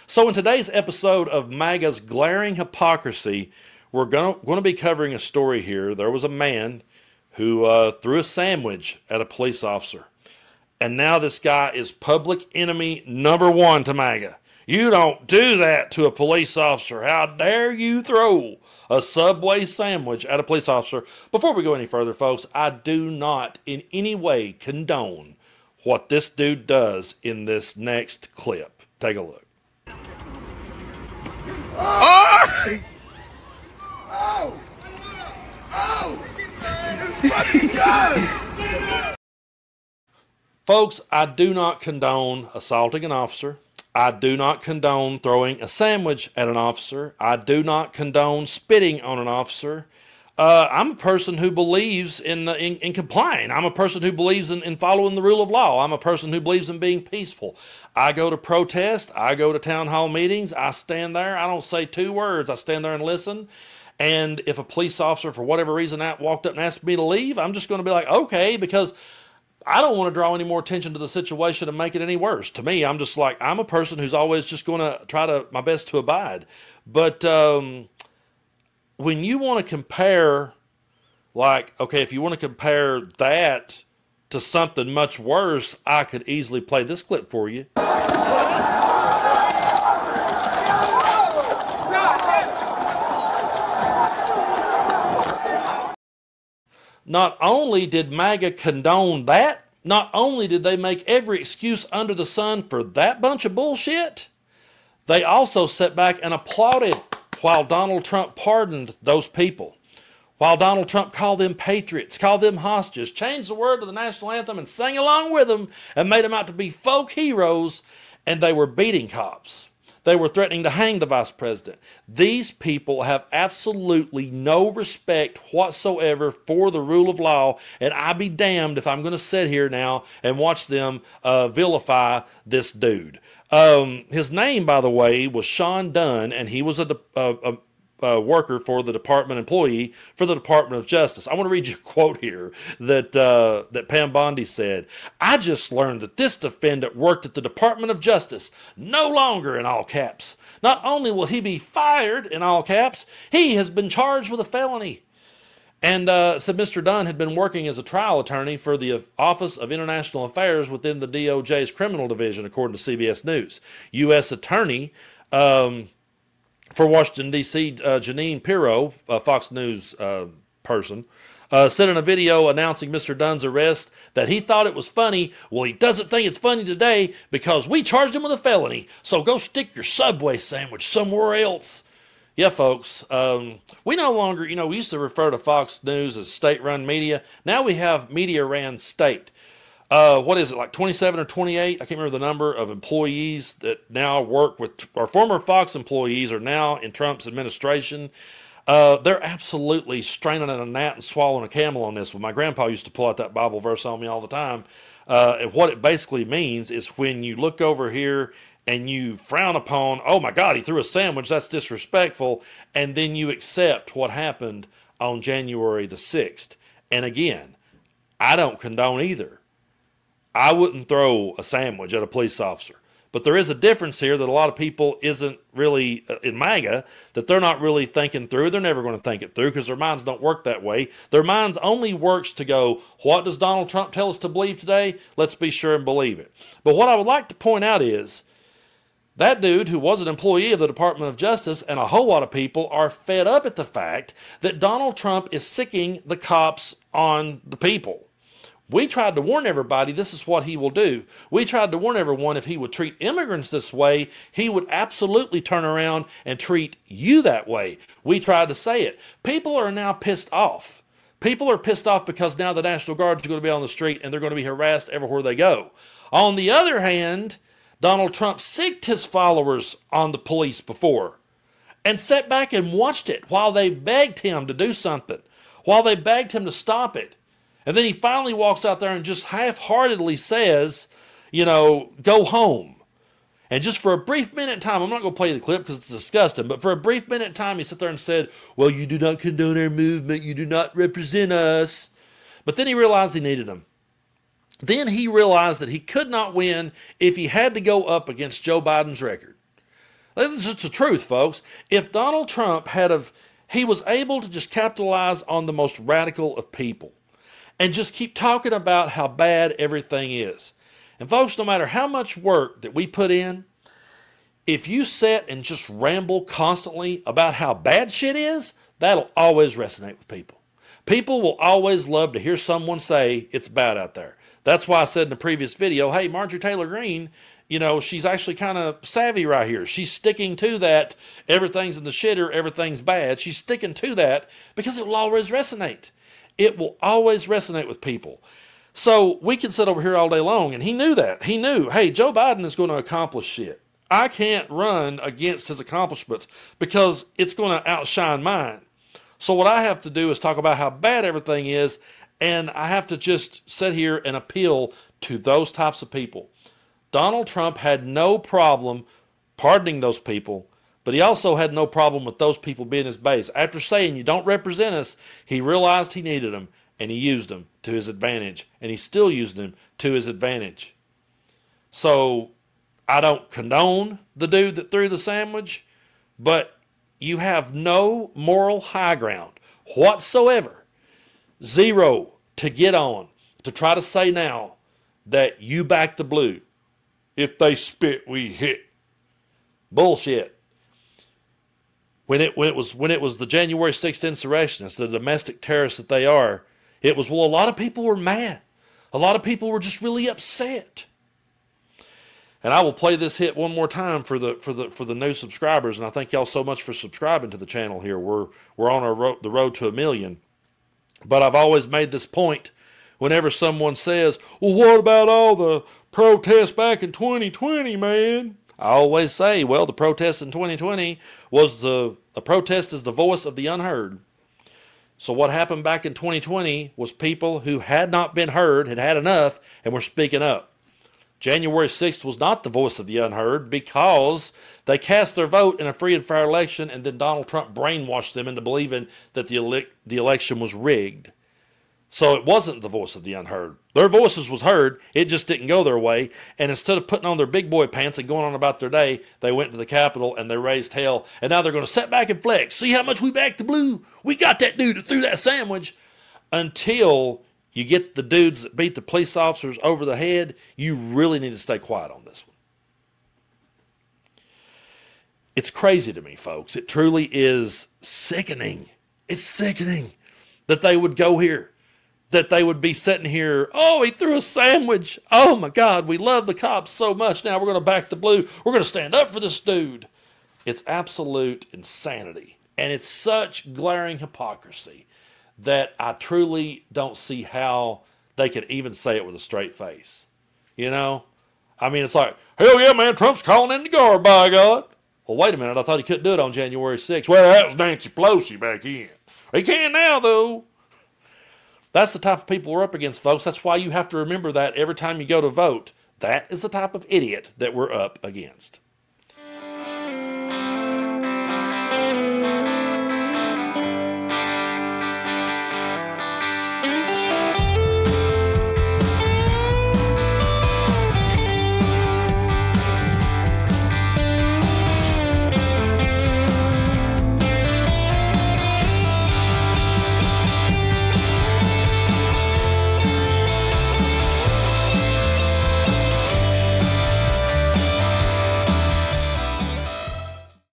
So in today's episode of Maga's Glaring Hypocrisy, we're going to be covering a story here. There was a man who threw a sandwich at a police officer. And now this guy is public enemy number one to Maga. You don't do that to a police officer. How dare you throw a Subway sandwich at a police officer? Before we go any further, folks, I do not in any way condone what this dude does in this next clip. Take a look. Oh! Oh! Oh! It's fucking good! Folks, I do not condone assaulting an officer. I do not condone throwing a sandwich at an officer. I do not condone spitting on an officer. I'm a person who believes in complying. I'm a person who believes in following the rule of law. I'm a person who believes in being peaceful. I go to protest. I go to town hall meetings. I stand there. I don't say two words. I stand there and listen. And if a police officer, for whatever reason, walked up and asked me to leave, I'm just going to be like, okay, because I don't want to draw any more attention to the situation and make it any worse. To me, I'm just like, I'm a person who's always just going to try my best to abide. But when you want to compare, like, okay, if you want to compare that to something much worse, I could easily play this clip for you. Not only did MAGA condone that, not only did they make every excuse under the sun for that bunch of bullshit, they also sat back and applauded while Donald Trump pardoned those people. While Donald Trump called them patriots, called them hostages, changed the word to the national anthem and sang along with them and made them out to be folk heroes, and they were beating cops. They were threatening to hang the vice president. These people have absolutely no respect whatsoever for the rule of law, and I be damned if I'm going to sit here now and watch them vilify this dude. His name, by the way, was Sean Dunn, and he was a worker for the employee for the Department of Justice. I want to read you a quote here that Pam Bondi said. I just learned that this defendant worked at the Department of Justice, no longer in all caps. Not only will he be fired in all caps, he has been charged with a felony. And said Mr. Dunn had been working as a trial attorney for the Office of International Affairs within the DOJ's criminal division, according to CBS News. U.S. Attorney for Washington, D.C., Janine Pirro, a Fox News person, said in a video announcing Mr. Dunn's arrest that he thought it was funny. Well, he doesn't think it's funny today because we charged him with a felony, so go stick your Subway sandwich somewhere else. Yeah, folks, we no longer, we used to refer to Fox News as state-run media. Now we have media-ran state. What is it, like 27 or 28? I can't remember the number of employees that now work with, or former Fox employees are now in Trump's administration. They're absolutely straining at a gnat and swallowing a camel on this one. My grandpa used to pull out that Bible verse on me all the time. And what it basically means is when you look over here and you frown upon, oh my God, he threw a sandwich, that's disrespectful, and then you accept what happened on January the 6th. And again, I don't condone either. I wouldn't throw a sandwich at a police officer. But there is a difference here that a lot of people isn't really, in MAGA, that they're not really thinking through. They're never going to think it through because their minds don't work that way. Their minds only works to go, what does Donald Trump tell us to believe today? Let's be sure and believe it. But what I would like to point out is that dude, who was an employee of the Department of Justice, and a whole lot of people are fed up at the fact that Donald Trump is sicking the cops on the people. We tried to warn everybody this is what he will do. We tried to warn everyone if he would treat immigrants this way, he would absolutely turn around and treat you that way. We tried to say it. People are now pissed off. People are pissed off because now the National Guard is going to be on the street and they're going to be harassed everywhere they go. On the other hand, Donald Trump sicked his followers on the police before and sat back and watched it while they begged him to do something, while they begged him to stop it. And then he finally walks out there and just half-heartedly says, go home. And just for a brief minute in time, I'm not going to play the clip because it's disgusting, but for a brief minute in time, he sat there and said, well, you do not condone our movement. You do not represent us. But then he realized he needed them. Then he realized that he could not win if he had to go up against Joe Biden's record. This is just the truth, folks. If Donald Trump he was able to just capitalize on the most radical of people and just keep talking about how bad everything is. And folks, no matter how much work that we put in, if you sit and just ramble constantly about how bad shit is, that'll always resonate with people. People will always love to hear someone say it's bad out there. That's why I said in the previous video, hey, Marjorie Taylor Greene, you know, she's actually kind of savvy right here. She's sticking to that everything's in the shitter, everything's bad. She's sticking to that because it will always resonate. It will always resonate with people. So we can sit over here all day long, and he knew that. He knew, hey, Joe Biden is going to accomplish shit. I can't run against his accomplishments because it's going to outshine mine. So what I have to do is talk about how bad everything is, and I have to just sit here and appeal to those types of people. Donald Trump had no problem pardoning those people, but he also had no problem with those people being his base. After saying, you don't represent us, he realized he needed them, and he used them to his advantage, and he still used them to his advantage. So I don't condone the dude that threw the sandwich, but you have no moral high ground whatsoever. Zero to get on to try to say now that you back the blue. If they spit, we hit. Bullshit. When it was the January 6th insurrectionists, the domestic terrorists that they are, it was, well, a lot of people were mad. A lot of people were just really upset. And I will play this hit one more time for the new subscribers, and I thank y'all so much for subscribing to the channel here. We're on the road to 1 million. But I've always made this point whenever someone says, well, what about all the protests back in 2020, man? I always say, well, the protest in 2020 was a protest is the voice of the unheard. So what happened back in 2020 was people who had not been heard, had had enough, and were speaking up. January 6th was not the voice of the unheard because they cast their vote in a free and fair election, and then Donald Trump brainwashed them into believing that the election was rigged. So it wasn't the voice of the unheard. Their voices was heard, it just didn't go their way, and instead of putting on their big boy pants and going on about their day, they went to the Capitol and they raised hell, and now they're going to sit back and flex. See how much we backed the blue? We got that dude that threw that sandwich. Until you get the dudes that beat the police officers over the head, you really need to stay quiet on this one. It's crazy to me, folks. It truly is sickening. It's sickening that they would go here, that they would be sitting here, oh, he threw a sandwich. Oh, my God, we love the cops so much. Now we're going to back the blue. We're going to stand up for this dude. It's absolute insanity. And it's such glaring hypocrisy that I truly don't see how they could even say it with a straight face. You know? I mean, it's like, hell yeah, man, Trump's calling in the guard, by God. Well, wait a minute, I thought he couldn't do it on January 6th. Well, that was Nancy Pelosi back in. He can now, though. That's the type of people we're up against, folks. That's why you have to remember that every time you go to vote. That is the type of idiot that we're up against.